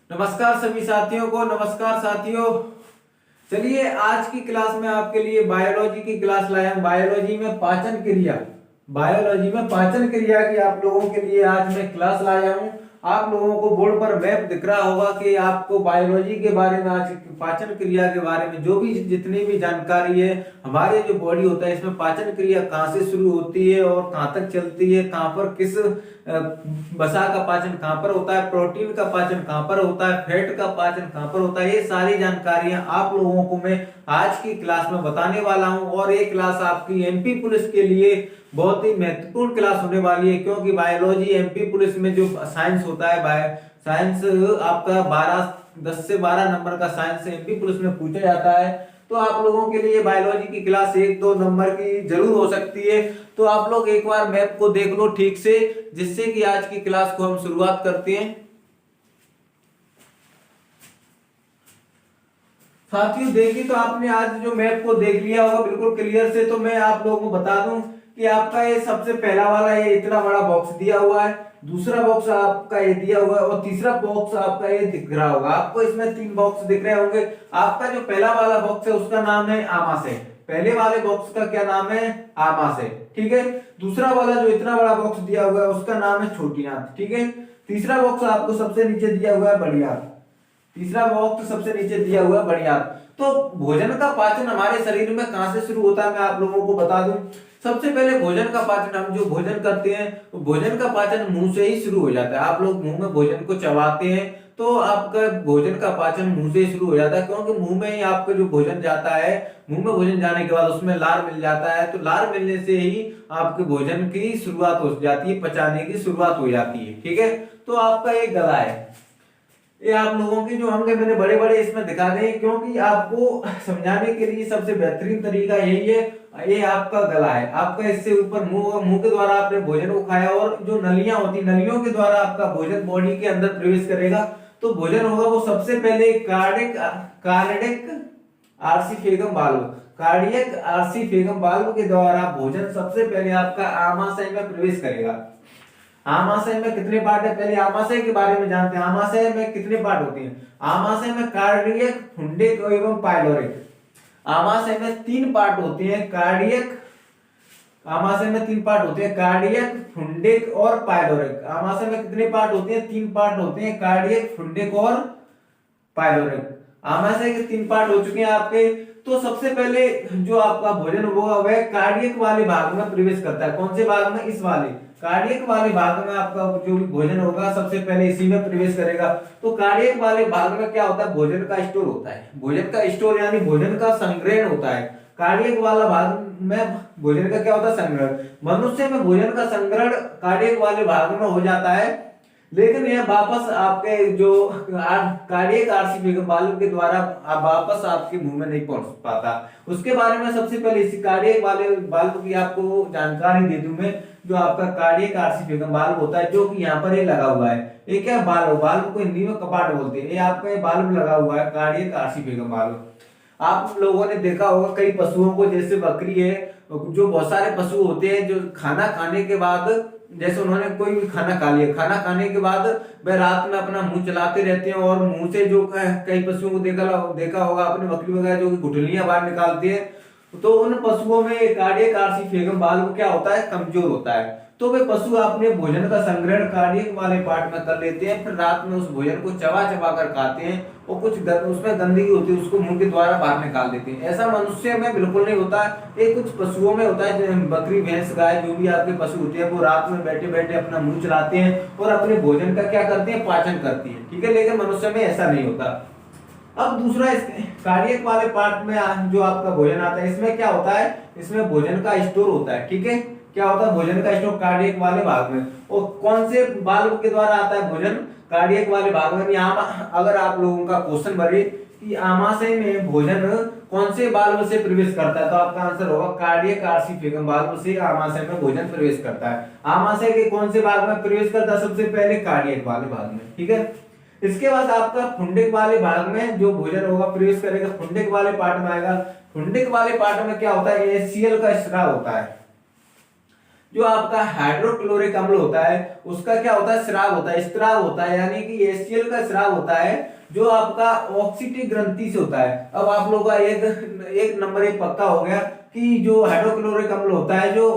नमस्कार सभी साथियों को। नमस्कार साथियों, चलिए आज की क्लास में आपके लिए बायोलॉजी की क्लास लाया हूं। बायोलॉजी में पाचन क्रिया की आप लोगों के लिए आज मैं क्लास लाया हूं। आप लोगों को बोर्ड पर मैप दिख रहा होगा कि आपको बायोलॉजी के बारे में, आज पाचन क्रिया के बारे में जो भी जितनी भी जानकारी है, हमारे जो बॉडी होता है इसमें पाचन क्रिया कहाँ से शुरू होती है और कहाँ तक चलती है, कहाँ पर किस वसा का पाचन कहाँ पर होता है, प्रोटीन का पाचन कहाँ पर होता है, फैट का पाचन कहाँ पर होता है, ये सारी जानकारियां आप लोगों को मैं आज की क्लास में बताने वाला हूं। और ये क्लास आपकी एमपी पुलिस के लिए बहुत ही महत्वपूर्ण क्लास होने वाली है, क्योंकि बायोलॉजी एमपी पुलिस में जो साइंस होता है, साइंस आपका 10 से 12 नंबर का साइंस एमपी पुलिस में पूछा जाता है। तो आप लोगों के लिए बायोलॉजी की क्लास 1-2 नंबर की जरूर हो सकती है। तो आप लोग एक बार मैप को देख लो ठीक से, जिससे कि आज की क्लास को हम शुरुआत करते हैं। साथियों देखिए, तो आपने आज जो मैप को देख लिया होगा बिल्कुल क्लियर से। तो मैं आप लोगों को बता दूं कि आपका ये सबसे पहला वाला ये इतना बड़ा बॉक्स दिया हुआ है, दूसरा बॉक्स आपका ये दिया हुआ है और तीसरा बॉक्स आपका ये दिख रहा होगा। आपको इसमें 3 बॉक्स दिख रहे होंगे। आपका जो पहला वाला बॉक्स है उसका नाम है आमाशय। पहले वाले बॉक्स का क्या नाम है? आमाशय, ठीक है। दूसरा वाला जो इतना बड़ा बॉक्स दिया हुआ है उसका नाम है छोटी आंत, ठीक है। तीसरा बॉक्स आपको सबसे नीचे दिया हुआ है बड़ी आंत। तीसरा बॉक्स सबसे नीचे दिया हुआ है बड़ी आंत। तो भोजन का पाचन हमारे शरीर में कहां से शुरू होता है, मैं आप लोगों को बता दूं। सबसे पहले भोजन का पाचन, हम जो भोजन करते हैं तो भोजन का पाचन मुंह से ही शुरू हो जाता है। आप लोग मुंह में भोजन को चबाते हैं तो आपका भोजन का पाचन मुंह से ही शुरू हो जाता है, क्योंकि मुंह में ही आपका जो भोजन जाता है, मुंह में भोजन जाने के बाद उसमें लार मिल जाता है। तो लार मिलने से ही आपके भोजन की शुरुआत हो जाती है, पचाने की शुरुआत हो जाती है, ठीक है। तो आपका एक गला है, ये आप लोगों की जो अंग है मैंने बड़े बड़े इसमें दिखा दें, क्योंकि आपको समझाने के लिए सबसे बेहतरीन तरीका यही है। ये आपका गला है, आपका इससे ऊपर मुंह के द्वारा आपने भोजन को खाया और जो नलियां होती, नलियों के द्वारा आपका भोजन बॉडी के अंदर प्रवेश करेगा। तो भोजन होगा वो सबसे पहले कार्डियक आर्सीफेगम वाल्व, कार्डियक आर्सीफेगम वाल्व के द्वारा भोजन सबसे पहले आपका आमाशय में प्रवेश करेगा। आमाशय में कितने पार्ट है, पहले आमाशय के बारे में जानते हैं। आमाशय में कितने पार्ट होते हैं? आमाशय में कार्डियक, फुंडिक एवं पाइलोरिक। आमाशय में 3 पार्ट होते हैं। आमाशय में 3 पार्ट होते हैं, कार्डियक, फुंडिक और पाइलोरिक। आमाशय में कितने पार्ट होते हैं? 3 पार्ट होते हैं, कार्डियक, फुंडिक और पाइलोरिक। आमाशय के 3 पार्ट हो चुके हैं आपके। तो सबसे पहले जो आपका भोजन होगा वह कार्डियक वाले भाग में प्रवेश करता है। कौन से भाग में? इस वाले कार्डियक वाले भाग में आपका जो भी भोजन होगा सबसे पहले इसी में प्रवेश करेगा। तो कार्डियक वाले भाग में क्या होता है? भोजन का स्टोर होता है। भोजन का स्टोर यानी भोजन का संग्रहण होता है। कार्डियक वाला भाग में भोजन का क्या होता है? संग्रहण। मनुष्य में भोजन का संग्रहण कार्डियक वाले भाग में हो जाता है, लेकिन यह वापस आपके जो कार्डियक आर्सीफेगम वाल्व के द्वारा वापस आपके मुंह में नहीं पहुंच पाता। उसके बारे में सबसे पहले इसी कार्डियक वाले वाल्व की आपको जानकारी दे दूं मैं। जो आपका कार्डियक आर्सीफेगम वाल्व होता है, जो कि यहाँ पर ये लगा हुआ है, ये क्या वाल्व, वाल्व को हिंदी में कपाट बोलते हैं। ये आपका ये वाल्व लगा हुआ है, कार्डियक आर्सीफेगम वाल्व। आप लोगों ने देखा होगा कई पशुओं को, जैसे बकरी है, जो बहुत सारे पशु होते हैं जो खाना खाने के बाद, जैसे उन्होंने कोई भी खाना खा लिया, खाना खाने के बाद वह रात में अपना मुंह चलाते रहते हैं और मुंह से जो कई पशुओं को देखा होगा आपने, बकरी वगैरह जो गुठलियां बाहर निकालती है। तो उन पशुओं में कार्डियक आर्सीफेगम वाल्व क्या होता है? कमजोर होता है। तो वे पशु अपने भोजन का संग्रहण कार्डियक वाले पार्ट में कर लेते हैं, फिर रात में उस भोजन को चबा चबा कर खाते हैं और कुछ उसमें गंदगी होती है उसको मुंह के द्वारा बाहर निकाल देते हैं। ऐसा मनुष्य में बिल्कुल नहीं होता, ये कुछ पशुओं में होता है। बकरी, भैंस, गाय, जो भी आपके पशु होते हैं वो रात में बैठे बैठे अपना मुंह चलाते हैं और अपने भोजन का क्या करते हैं? पाचन करती है, ठीक है। लेकिन मनुष्य में ऐसा नहीं होता। अब दूसरा, इस कार्डियक वाले पार्ट में जो आपका भोजन आता है, इसमें क्या होता है? इसमें भोजन का स्टोर होता है, ठीक है। क्या होता है? भोजन का स्टोर कार्डियक वाले भाग में। और कौन से वाल्व के द्वारा आता है भोजन? कार्डियक वाले भाग में। यहाँ अगर आप लोगों का क्वेश्चन बने कि आमाशय में भोजन कौन से वाल्व से प्रवेश करता है, तो आपका आंसर होगा कार्डियक आर्सीफेगम वाल्व से आमाशय में भोजन प्रवेश करता है। आमाशय के कौन से भाग में प्रवेश करता है? सबसे पहले कार्डियक वाले भाग में, ठीक है। इसके बाद आपका फुंडिक वाले भाग में जो भोजन होगा प्रवेश करेगा, फुंडिक वाले पार्ट में आएगा। फुंडिक वाले पार्ट में क्या होता है? HCl का स्राव होता है। जो आपका हाइड्रोक्लोरिक अम्ल होता है उसका क्या होता है, स्राव होता है, स्त्राव होता है, यानी कि HCl का स्राव होता है जो आपका ऑक्सीटिक ग्रंथि से होता है। अब आप लोगों का एक नंबर एक पक्का हो गया कि जो हाइड्रोक्लोरिक अम्ल होता है जो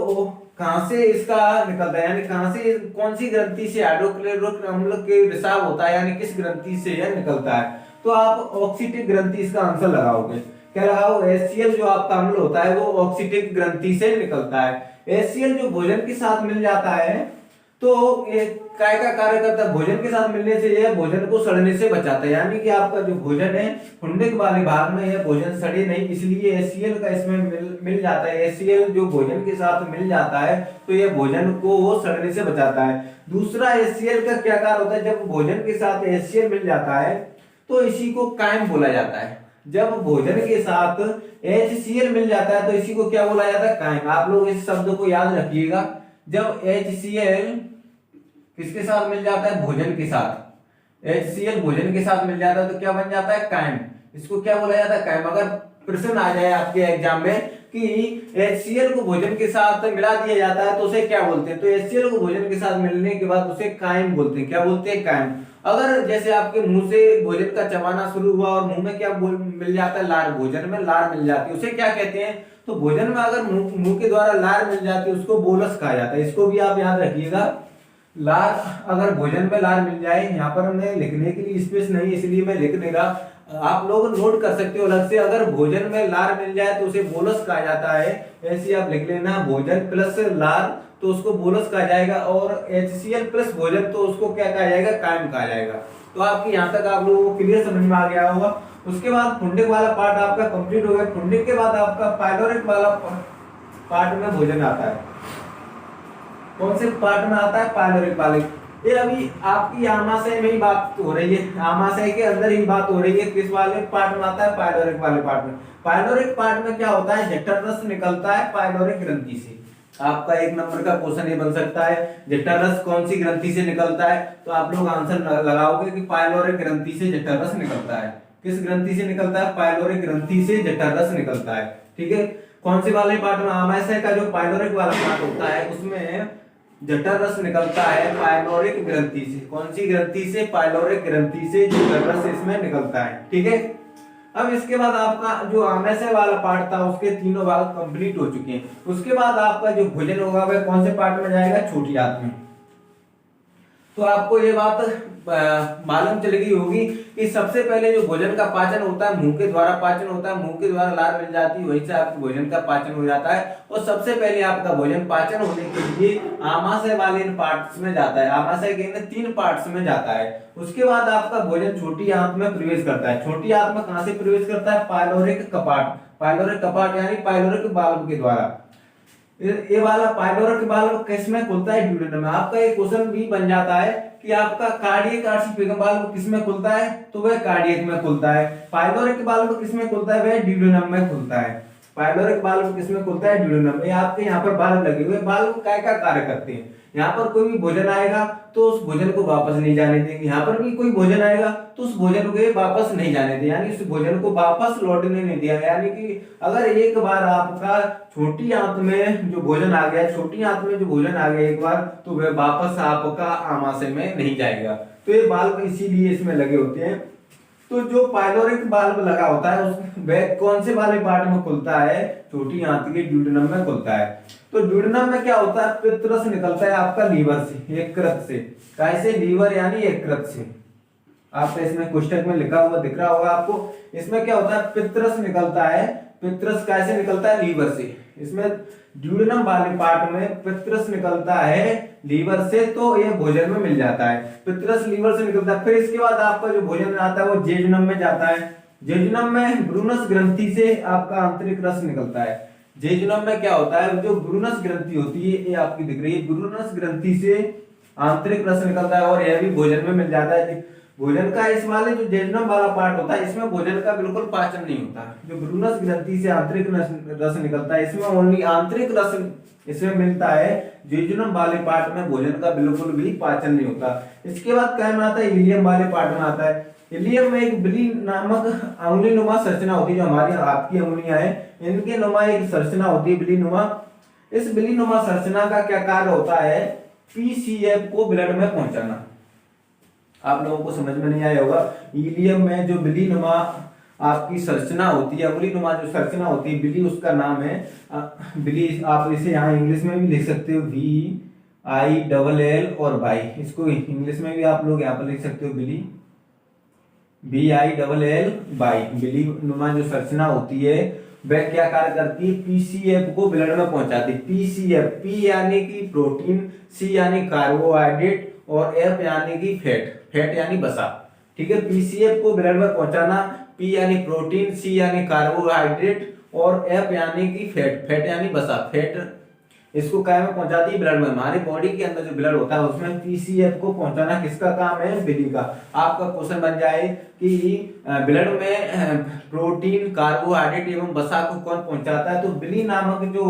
कहां से इसका निकलता है, यानी कहां से, कौन सी ग्रंथि से हाइड्रोक्लोरिक अम्ल के रिसाव होता है, यानी किस ग्रंथि से यह निकलता है। तो आप ऑक्सीटिक ग्रंथि इसका आंसर लगाओगे। क्या लगाओ, HCl जो आपका अम्ल होता है वो ऑक्सीटिक ग्रंथि से निकलता है। HCl जो भोजन के साथ मिल जाता है तो ये काय का कार्य करता है, भोजन के साथ मिलने से यह भोजन को सड़ने से बचाता है, यानी कि आपका जो भोजन है फुंडिक वाले भाग में यह भोजन सड़े नहीं, इसलिए HCl का इसमें मिल जाता है। HCl जो भोजन के साथ मिल जाता है तो यह भोजन को सड़ने से बचाता है। दूसरा HCl का क्या कार्य होता है, जब भोजन के साथ HCl मिल जाता है तो इसी को कायम बोला जाता है। जब भोजन के साथ HCl मिल जाता है तो इसी को क्या बोला जाता है, कायम। आप लोग इस शब्द को याद रखिएगा, जब HCl किसके साथ मिल जाता है, भोजन के साथ, HCl भोजन के साथ मिल जाता है तो क्या बन जाता है, कायम। इसको क्या बोला जाता है, कायम। अगर प्रश्न आ जाए आपके एग्जाम में कि HCl को भोजन के साथ मिला दिया जाता है तो उसे क्या बोलते हैं, तो HCl को भोजन के साथ मिलने के बाद उसे कायम बोलते हैं। क्या बोलते हैं, कायम। अगर जैसे आपके मुंह से भोजन का चबाना शुरू हुआ और मुंह में क्या मिल जाता है, लार, भोजन में लार मिल जाती है, उसे क्या कहते हैं, तो भोजन में अगर मुंह के द्वारा लार मिल जाती है उसको बोलस कहा जाता है। इसको भी आप याद रखिएगा, लार, अगर भोजन में लार मिल जाए, यहाँ पर हमने लिखने के लिए स्पेस नहीं इसलिए मैं लिख नहीं रहा, आप लोग नोट कर सकते हो अलग से, अगर भोजन में लार मिल जाए तो उसे बोलस कहा जाता है। ऐसे आप लिख लेना, भोजन प्लस लार तो उसको बोलस कहा जाएगा, और HCl प्लस भोजन तो उसको क्या कहा जाएगा, कायम कहा जाएगा। तो आपकी यहाँ तक आप लोगों को क्लियर समझ में आ गया होगा। उसके बाद फुंडिक वाला पार्ट आपका कंप्लीट हो गया। फुंडिक के बाद आपका पाइलोरिक वाला पार्ट में भोजन आता है। कौन से पार्ट में आता है, पाइलोरिक वाले। ये अभी आपकी आमाशय में ही बात हो रही है, आमाशय के अंदर ही बात हो रही है, किस वाले पार्ट में आता है, पाइलोरिक वाले पार्ट में। पाइलोरिक पार्ट में क्या होता है, जठर रस निकलता है पाइलोरिक ग्रंथि से। आपका एक नंबर का क्वेश्चन ये बन सकता है, जठर रस कौन सी ग्रंथि से निकलता है, तो आप लोग आंसर लगाओगे कि पाइलोरिक ग्रंथि से जठर रस निकलता है। किस ग्रंथि से निकलता है, पाइलोरिक ग्रंथि से जठर रस निकलता है। ठीक है, कौन से वाले पार्ट में, आमाशय का जो पाइलोरिक वाला पार्ट होता है उसमें जठर रस निकलता है पाइलोरिक ग्रंथि से। कौन सी ग्रंथि से, पाइलोरिक ग्रंथि से जठर रस इसमें निकलता है। ठीक है, अब इसके बाद आपका जो आमाशय वाला पार्ट था उसके तीनों भाग कंप्लीट हो चुके हैं। उसके बाद आपका जो भोजन होगा वह कौन से पार्ट में जाएगा, छोटी आंत में। तो आपको ये बात मालूम चल गई होगी कि सबसे पहले जो भोजन का पाचन होता है मुंह के द्वारा पाचन होता है, मुंह के द्वारा लार मिल जाती है, वहीं से आपके भोजन का पाचन हो जाता है। और सबसे पहले आपका भोजन पाचन होने के लिए आमाशय वाले इन पार्ट्स में जाता है, आमाशय के इन 3 पार्ट्स में जाता है। उसके बाद आपका भोजन छोटी आंत में प्रवेश करता है। छोटी आंत में कहां से प्रवेश करता है, पाइलोरिक कपाट, पाइलोरिक कपाट यानी पाइलोरिक वाल्व के द्वारा। ये वाला पाइलोरिक वाल्व किसमें खुलता है, ड्यूडेनम में। आपका एक क्वेश्चन भी बन जाता है कि आपका कार्डियक आर्टरी वाल्व किसमें खुलता है, तो वह कार्डियक में खुलता है। पाइलोरिक वाल्व किसमें खुलता है, वह ड्यूडेनम में खुलता है। पाइलोरिक वाल्व किसमें खुलता है, ड्यूडेनम। ये आपके यहाँ पर वाल्व लगे हुए, वाल्व क्या क्या कार्य करते हैं, यहाँ पर कोई भी भोजन आएगा तो उस भोजन को वापस नहीं जाने देंगे, यहाँ पर भी कोई भोजन आएगा तो उस भोजन को वापस नहीं जाने देंगे, यानी उस भोजन को वापस लौटने नहीं दिया। यानी कि अगर एक बार आपका छोटी आंत में जो भोजन आ गया, छोटी आंत में जो भोजन आ गया एक बार, तो वह वापस आपका आमाशय में नहीं जाएगा। तो ये वाल्व इसीलिए इसमें लगे होते हैं। तो जो पाइलोरिक वाल्व लगा होता है वह कौन से वाले पार्ट में खुलता है, छोटी आंत के ड्यूडेनम में खुलता है। तो ड्यूडेनम में क्या होता है, पित्तरस निकलता है आपका लीवर से, यकृत से। कैसे, लीवर यानी यकृत से। आपका इसमें पुस्तक में लिखा हुआ दिख रहा होगा आपको। इसमें क्या होता है, पित्तरस निकलता है। पित्तरस कैसे निकलता है, लीवर से। इसमें ड्यूडेनम वाले पार्ट में पित्तरस निकलता है लीवर से, तो ये भोजन में मिल जाता है। पित्तरस लीवर से निकलता है। फिर इसके बाद आपका जो भोजन आता है वो जेजुनम में जाता है। जेजुनम में ब्रूनस ग्रंथि से आपका आंतरिक रस निकलता है। जेजुनम में क्या होता है, जो ब्रूनस ग्रंथि होती है, ये आपकी दिख रही है, ब्रूनस ग्रंथि से आंतरिक रस निकलता है और यह भी भोजन में मिल जाता है। भोजन का इस वाले जो जेजुनम वाला पार्ट होता है इसमें भोजन का बिल्कुल पाचन नहीं होता। जो ब्रूनस ग्रंथि से आंतरिक रस निकलता है इसमें ओनली आंतरिक रस इसमें मिलता है। जेजुनम वाले पार्ट में भोजन का बिल्कुल भी पाचन नहीं होता। इसके बाद क्या में आता है, इलियम वाले पार्ट में आता है। इलियम में एक बिली नामक अंगुली नुमा संरचना होती है, जो हमारी हाथ की अंगुलियां हैं इनके नुमा एक संरचना होती है बिली नुमा। इस बिलीनुमा संरचना का क्या कार्य होता है, पीसीएफ को ब्लड में पहुंचाना। आप लोगों को समझ में नहीं आया होगा, इलियम में जो बिलीनुमा आपकी संरचना होती है, उंगलीनुमा जो संरचना होती है, बिली उसका नाम है। बिली आप इसे यहाँ इंग्लिश में भी लिख सकते हो, VILL और बाई, इसको इंग्लिश में भी आप लोग यहाँ पर लिख सकते हो बिली, BILL बाई। बिली नुमा जो संरचना होती है वह क्या कार्य करती है, पीसीएफ को ब्लड में पहुंचाती है। पीसीएफ, पी यानी कि प्रोटीन, सी यानी कार्बोहाइड्रेट और एफ यानी कि फैट, फैट यानी वसा। ठीक है, पीसीएफ को ब्लड में पहुंचाना, पी यानी प्रोटीन, सी यानी कार्बोहाइड्रेट और एफ यानी कि फैट, फैट यानी वसा, फैट इसको क्या में पहुंचाती है, ब्लड में। हमारी बॉडी के अंदर जो ब्लड होता है उसमें पीसीएफ को पहुंचाना किसका काम है, बिली का। आपका क्वेश्चन बन जाए कि ब्लड में प्रोटीन, कार्बोहाइड्रेट एवं वसा को कौन पहुंचाता है, तो बिली नामक जो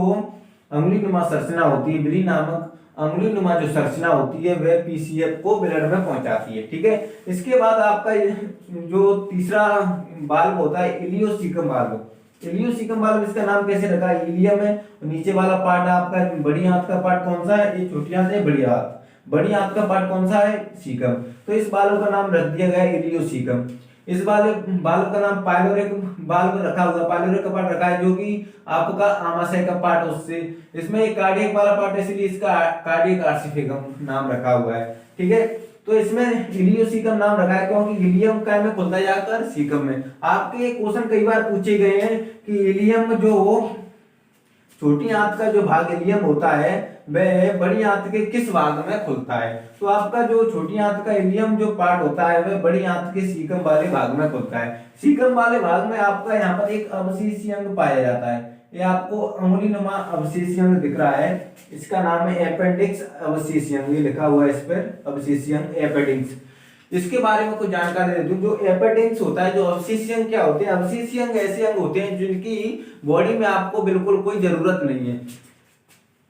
अंगुलीनुमा संरचना होती है, बिली नामक अंगुलीनुमा जो संरचना होती है वह पीसीएफ को ब्लड में पहुंचाती है। ठीक है, इसके बाद आपका जो तीसरा वाल्व होता है, इलियोसिकम वाल्व। इलियोसिकम वाल्व, इसका नाम कैसे रखा है, इलियम है, नीचे वाला पार्ट आपका बड़ी आंत का पार्ट कौन सा है, ये छोटी आंत है, बड़ी आंत, बड़ी आंत का पार्ट कौन सा है, सीकम। तो इस वाल्व का नाम रख दिया गया है इलियोसिकम। इस वाल्व का नाम पाइलोरिक वाल्व रखा हुआ, पाइलोरिक का पार्ट रखा है जो कि आपका आमाशय का पार्ट, उससे इसमें एक कार्डियक वाला पार्ट है, इसलिए इसका कार्डियक आर्सिफिकम नाम रखा हुआ है। ठीक है, तो इसमें इलियोसिकम नाम रखा है क्योंकि इलियम का में खुलता जाकर सीकम में। आपके क्वेश्चन कई बार पूछे गए हैं कि इलियम जो छोटी आंत का जो भाग इलियम होता है वह बड़ी आंत के किस भाग में खुलता है, तो आपका जो छोटी आंत का इलियम जो पार्ट होता है वह बड़ी आंत के सीकम वाले भाग में खुलता है। सीकम वाले भाग में आपका यहाँ पर एक अवशेषी अंग पाया जाता है, ये आपको अंगुलीनुमा अवशेषी अंग दिख रहा है, इसका नाम है अपेंडिक्स अवशेषी अंग, ये लिखा हुआ है इस पर अवशेषी अंग अपेंडिक्स। इसके बारे में कुछ जानकारी दे दूं, जो अपेंडिक्स होता है, जो अवशेषी अंग क्या होते हैं, अवशेषी अंग ऐसे अंग होते हैं जिनकी बॉडी में आपको बिल्कुल कोई जरूरत नहीं है,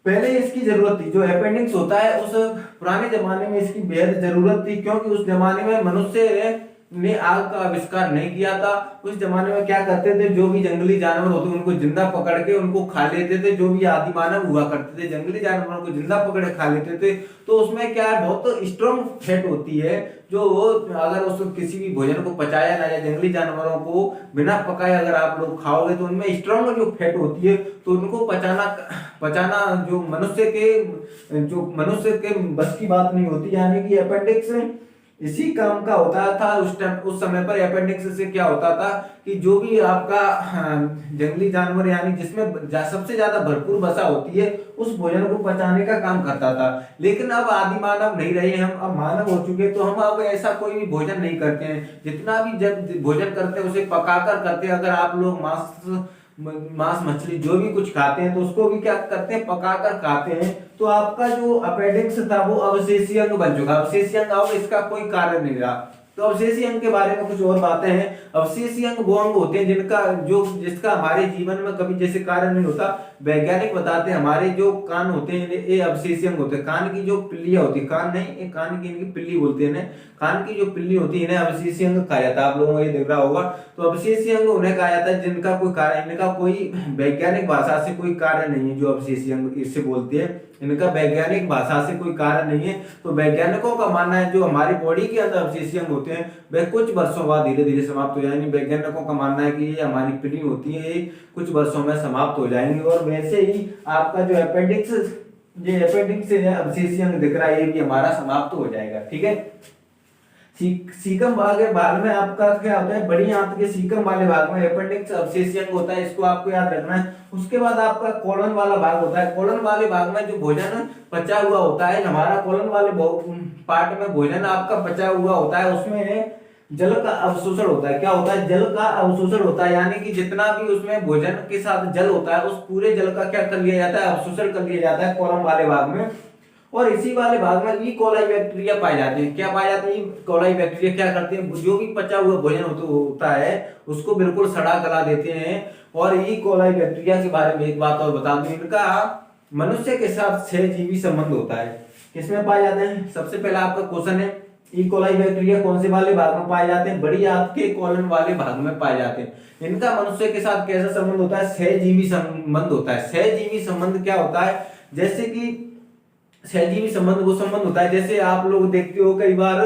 पहले इसकी जरूरत थी। जो अपेंडिक्स होता है उस पुराने जमाने में इसकी बेहद जरूरत थी, क्योंकि उस जमाने में मनुष्य ने आग का आविष्कार नहीं किया था। उस जमाने में क्या करते थे, जो भी जंगली जानवर होते उनको जिंदा पकड़ के उनको खा लेते थे। जो भी आदि मानव हुआ करते थे जंगली जानवरों को जिंदा पकड़ के खा लेते थे। तो उसमें क्या है, बहुत स्ट्रॉन्ग फैट होती है, जो अगर उस किसी भी भोजन को पचाया ना या जंगली जानवरों को बिना पकाए अगर आप लोग खाओगे तो उनमें स्ट्रॉन्ग जो फैट होती है, तो उनको पचाना जो मनुष्य के बस की बात नहीं होती। यानी कि अपेंडिक्स इसी काम का होता था उस समय पर। अपेंडिक्स से क्या होता था कि जो भी आपका जंगली जानवर यानी जिसमें सबसे ज्यादा भरपूर वसा होती है उस भोजन को पचाने का काम करता था। लेकिन अब आदि मानव नहीं रहे हम, अब मानव हो चुके, तो हम अब ऐसा कोई भी भोजन नहीं करते हैं। जितना भी जब भोजन करते हैं उसे पकाकर करते हैं। अगर आप लोग मांस मछली जो भी कुछ खाते हैं तो उसको भी क्या करते हैं, पकाकर खाते हैं। तो आपका जो अपेंडिक्स था वो अवशेषी अंग बन चुका। अवशेषी अंग अब इसका कोई कार्य नहीं रहा। तो अवशेषी अंग के बारे में कुछ और बातें हैं। अवशेषी अंग वो अंग होते हैं जिसका हमारे जीवन में कभी जैसे कार्य नहीं होता। वैज्ञानिक बताते हैं हमारे जो कान होते हैं ये अवशेषी अंग होते हैं। कान की जो पिल्लियां होती है, कान नहीं, ये कान की इनकी पिल्ली बोलते हैं, कान की जो पिल्ली होती है इन्हें अवशेषी अंग कहा जाता है। आप लोगों को ये दिख रहा होगा। तो अवशेषी अंग उन्हें कहा जाता है जिनका कोई कार्य, इनका कोई वैज्ञानिक भाषा से कोई कार्य नहीं है। जो अवशेषी अंग इससे बोलते हैं इनका वैज्ञानिक भाषा से कोई कार्य नहीं है। तो वैज्ञानिकों का मानना है जो हमारी बॉडी के अंदर अवशेषी अंग होते हैं वह कुछ वर्षों बाद धीरे धीरे समाप्त हो जाएंगे। वैज्ञानिकों का मानना है कि ये हमारी पिल्ली होती है, ये कुछ वर्षों में समाप्त हो जाएंगे। और वैसे ही आपका जो अपेंडिक्स अवशेषी अंग दिख रहा है ये भी हमारा समाप्त हो जाएगा। ठीक है, सीकम भाग में आपका क्या होता है, बड़ी आंत के सीकम वाले भाग में अपेंडिक्स अवशेषी अंग होता है, इसको आपको याद रखना है। उसके बाद आपका कोलन वाला भाग होता है। कोलन वाले भाग में जो भोजन पचा हुआ होता है, हमारा कोलन वाले पार्ट में भोजन आपका पचा हुआ होता है, उसमें जल का अवशोषण होता है। क्या होता है, जल का अवशोषण होता है। यानी कि जितना भी उसमें भोजन के साथ जल होता है उस पूरे जल का क्या कर लिया जाता है, अवशोषण कर लिया जाता है कोलन वाले भाग में। और इसी वाले भाग में ई कोलाई बैक्टीरिया पाए जाते हैं। क्या पाए जाते हैं, ई कोलाई बैक्टीरिया क्या करते हैं, जो भी पचा हुआ भोजन होता है उसको बिल्कुल सड़ा गला देते हैं। और ई कोलाई बैक्टीरिया के बारे में एक बात और बता दूं, इनका मनुष्य के साथ सहजीवी संबंध होता है। किसमें पाए जाते हैं, सबसे पहला आपका क्वेश्चन है ई कोलाई बैक्टीरिया कौन से वाले भाग में पाए जाते हैं? बड़ी आंत के कोलन वाले भाग में पाए जाते हैं। इनका मनुष्य के साथ कैसा संबंध होता है? सहजीवी संबंध होता है। सहजीवी संबंध क्या होता है? जैसे कि सहजीवी संबंध वो संबंध होता है, जैसे आप लोग देखते हो कई बार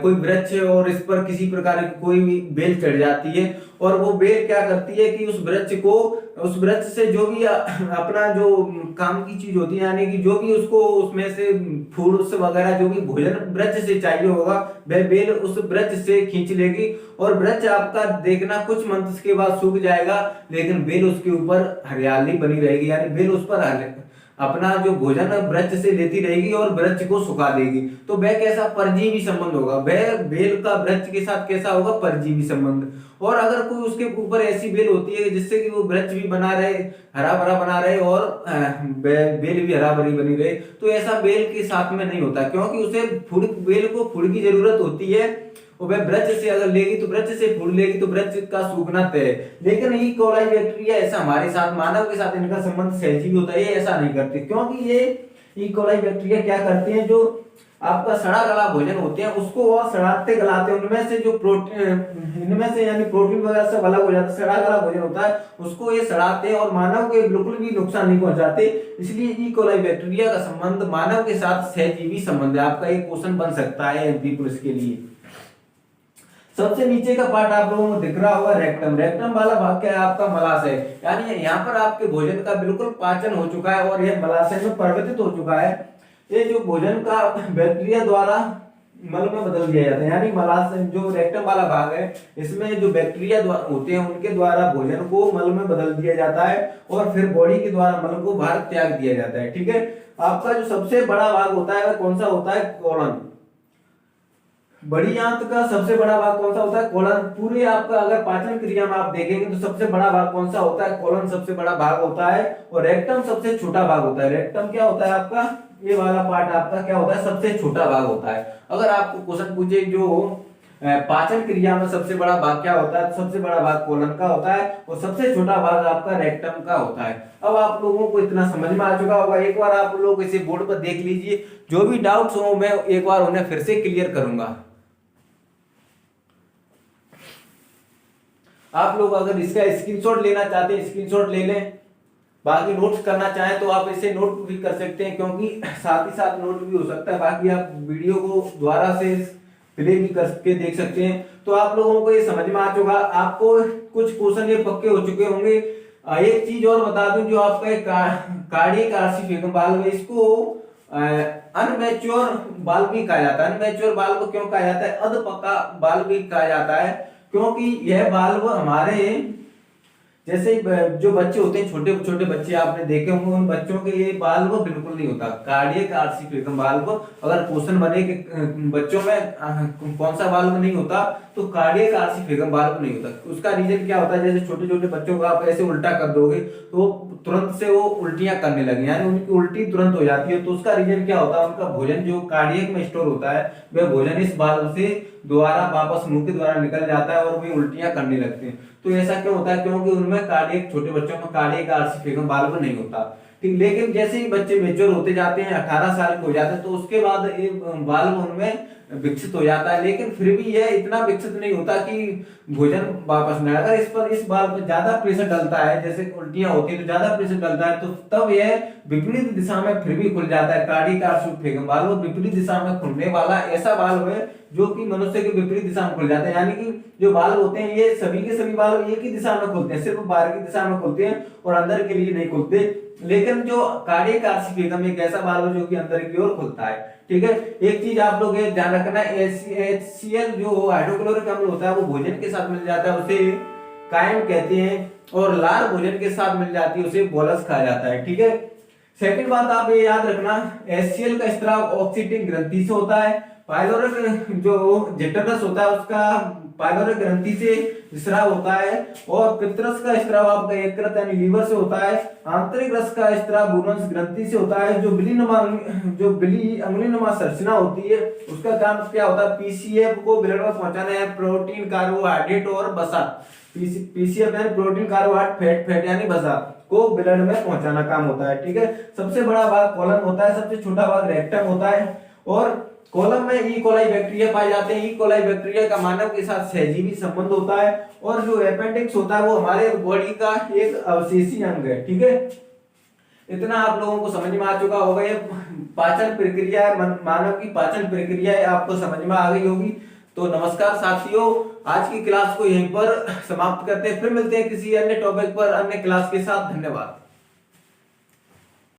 कोई वृक्ष है और इस पर किसी प्रकार की कोई भी बेल चढ़ जाती है, और वो बेल क्या करती है कि उस वृक्ष से जो भी अपना जो काम की चीज होती है, यानी कि जो भी उसको उसमें से फ्रूट्स वगैरह जो भी भोजन वृक्ष से चाहिए होगा, वह बेल उस वृक्ष से खींच लेगी, और वृक्ष आपका देखना कुछ मंथ के बाद सूख जाएगा, लेकिन बेल उसके ऊपर हरियाली बनी रहेगी, यानी बेल उस पर अपना जो भोजन वृक्ष से लेती रहेगी और वृक्ष को सुखा देगी। तो वह कैसा परजीवी संबंध होगा? वह बेल का वृक्ष के साथ कैसा होगा? परजीवी संबंध। और अगर कोई उसके ऊपर ऐसी बेल होती है जिससे कि वो वृक्ष भी बना रहे, हरा भरा बना रहे, और बेल भी हरा भरी बनी रहे, तो ऐसा बेल के साथ में नहीं होता, क्योंकि उसे बेल को फूड की जरूरत होती है, और वह वृक्ष से अगर लेगी तो वृक्ष से फूड लेगी तो वृक्ष का सूखना तय है। लेकिन ई कोलाई बैक्टीरिया ऐसा हमारे साथ, मानव के साथ इनका संबंध सहजीवी होता है, ये ऐसा नहीं करते, क्योंकि ये ई कोलाई बैक्टीरिया क्या करते हैं, जो आपका सड़ा गला भोजन होते हैं उसको और सड़ाते गलाते हैं, उनमें से जो प्रोटीन, इनमें से यानी प्रोटीन वगैरह सब अलग हो जाता है, सड़ा गला भोजन होता है उसको ये सड़ाते हैं और मानव के बिल्कुल भी नुकसान नहीं पहुंचाते। इसलिए ई कोलाई बैक्टीरिया का संबंध मानव के साथ सहजीवी संबंध है। आपका एक क्वेश्चन बन सकता है एमपी पुलिस के लिए। सबसे नीचे का पार्ट आप लोगों को दिख रहा होगा रेक्टम। रेक्टम वाला भाग क्या है? आपका मलाशय। यानी यहाँ पर आपके भोजन का बिल्कुल पाचन हो चुका है और यह मलाशय में परिवर्तित हो चुका है। ये जो भोजन का बैक्टीरिया द्वारा मल में बदल दिया जाता है, यानी मलाशय जो रेक्टम वाला भाग है इसमें जो बैक्टीरिया होते हैं उनके द्वारा भोजन को मल में बदल दिया जाता है और फिर बॉडी के द्वारा मल को बाहर त्याग दिया जाता है। ठीक है। आपका जो सबसे बड़ा भाग होता है वह कौन सा होता है? कोलन। बड़ी आंत का सबसे बड़ा भाग कौन सा होता है? कोलन। पूरे आपका अगर पाचन क्रिया में आप देखेंगे तो सबसे बड़ा भाग कौन सा होता है? कोलन सबसे बड़ा भाग होता है, और रेक्टम सबसे छोटा भाग होता है। रेक्टम क्या होता है आपका? ये वाला पार्ट आपका क्या होता है? सबसे छोटा भाग होता है। अगर आपको क्वेश्चन पूछे जो पाचन क्रिया में सबसे बड़ा भाग क्या होता है, सबसे बड़ा भाग कोलन का होता है और सबसे छोटा भाग आपका रेक्टम का होता है। अब आप लोगों को इतना समझ में आ चुका होगा। एक बार आप लोग इसे बोर्ड पर देख लीजिए, जो भी डाउट्स हो मैं एक बार उन्हें फिर से क्लियर करूंगा। आप लोग अगर इसका स्क्रीनशॉट लेना चाहते हैं स्क्रीनशॉट ले लें, बाकी नोट्स करना चाहें तो आप इसे नोट भी कर सकते हैं, क्योंकि साथ ही साथ नोट भी हो सकता है। बाकी आप वीडियो को दोबारा से प्ले भी करके देख सकते हैं। तो आप लोगों को ये समझ में आ चुका, आपको कुछ क्वेश्चन ये पक्के हो चुके होंगे। एक चीज और बता दूं, जो आपका कार्डियक आर्सिफिकम वाल्व है इसको अनमैच्योर वाल्व भी कहा जाता है। अनमैच्योर वाल्व क्यों कहा जाता है? अधपका वाल्व भी कहा जाता है, क्योंकि यह वाल्व हमारे जैसे जो बच्चे होते हैं, छोटे छोटे बच्चे आपने देखे होंगे, उन बच्चों के ये वाल्व बिल्कुल नहीं होता। कार्डियक आर्सिफिकम वाल्व अगर क्वेश्चन बने कि बच्चों में कौन सा वाल्व नहीं होता, तो कार्डियक आर्सिफिकम वाल्व नहीं होता। उसका रीजन क्या होता है? जैसे छोटे छोटे बच्चों को आप ऐसे उल्टा कर दोगे तो तुरंत से वो उल्टियां करने लगे, यानी उनकी उल्टी तुरंत हो जाती है। तो उसका रीजन क्या होता है? उनका भोजन जो कार्डियक में स्टोर होता है वह भोजन इस वाल्व से दोबारा वापस मुंह के द्वारा निकल जाता है और वे उल्टियां करने लगते हैं। तो ऐसा क्यों होता है? क्योंकि उनमें कार्डियक, छोटे बच्चों में कार्डियक आर्सिफिकम वाल्व नहीं होता। ठीक। लेकिन जैसे ही बच्चे मेच्योर होते जाते हैं, 18 साल के हो जाते हैं, तो उसके बाद ये वाल्व उनमें विकसित हो जाता है। लेकिन फिर भी यह इतना विकसित नहीं होता कि भोजन वापस न, अगर इस वाल्व पर ज्यादा प्रेशर डलता है, जैसे उल्टियां होती है तो ज्यादा प्रेशर डलता है, तो तब यह विपरीत दिशा में फिर भी खुल जाता है। कार्डियक आर्सिफिकम वाल्व विपरीत दिशा में खुलने वाला ऐसा वाल्व है जो कि मनुष्य के विपरीत दिशा में खुल जाते हैं। यानी कि जो वाल्व होते हैं ये सभी के सभी वाल्व एक ही दिशा में खुलते हैं, सिर्फ बाहर की दिशा में खुलते हैं और अंदर के लिए नहीं खुलते। लेकिन जो कार्डियक आर्सिफिकम एक ऐसा वाल्व है जो कि अंदर की ओर खुलता है। ठीक है। एक चीज आप लोग ये ध्यान रखना, HCl जो हाइड्रोक्लोरिक अम्ल होता है वो भोजन के साथ मिल जाता है, उसे कायम कहते हैं, और लार भोजन के साथ मिल जाती है उसे बोलस कहा जाता है। ठीक है। सेकंड बात आप ये याद रखना, HCl का स्त्राव ऑक्सीटिन ग्रंथि से होता है। पाइलोरिक जो जेटरस होता है उसका पाइलोरिक ग्रंथि से स्राव होता है, और पित्रस का स्राव आपका यकृत यानी लीवर से होता है। आंतरिक रस का स्राव भ्रूणस ग्रंथि से होता है। जो बिली अंगुलीनुमा संरचना होती है उसका काम क्या होता है? PCF को ब्लड में पहुंचाना है, प्रोटीन, कार्बोहाइड्रेट और वसा। PCF यानी प्रोटीन, कार्बोहाइड्रेट, फैट यानी वसा को ब्लड में पहुंचाना काम होता है। ठीक है। सबसे बड़ा भाग कोलन होता है, सबसे छोटा भाग रेक्टम होता है, और कॉलम में ई कोलाई बैक्टीरिया पाए जाते हैं। ई कोलाई बैक्टीरिया का मानव के साथ सहजीवी संबंध होता है, और जो अपेंडिक्स होता है वो हमारे बॉडी का एक अवशेषी अंग है। ठीक है, इतना आप लोगों को समझ में आ चुका होगा। ये पाचन प्रक्रिया है, मानव की पाचन प्रक्रिया है, आपको समझ में आ गई होगी। तो नमस्कार साथियों, आज की क्लास को यहीं पर समाप्त करते हैं, फिर मिलते हैं किसी अन्य टॉपिक पर अन्य क्लास के साथ। धन्यवाद।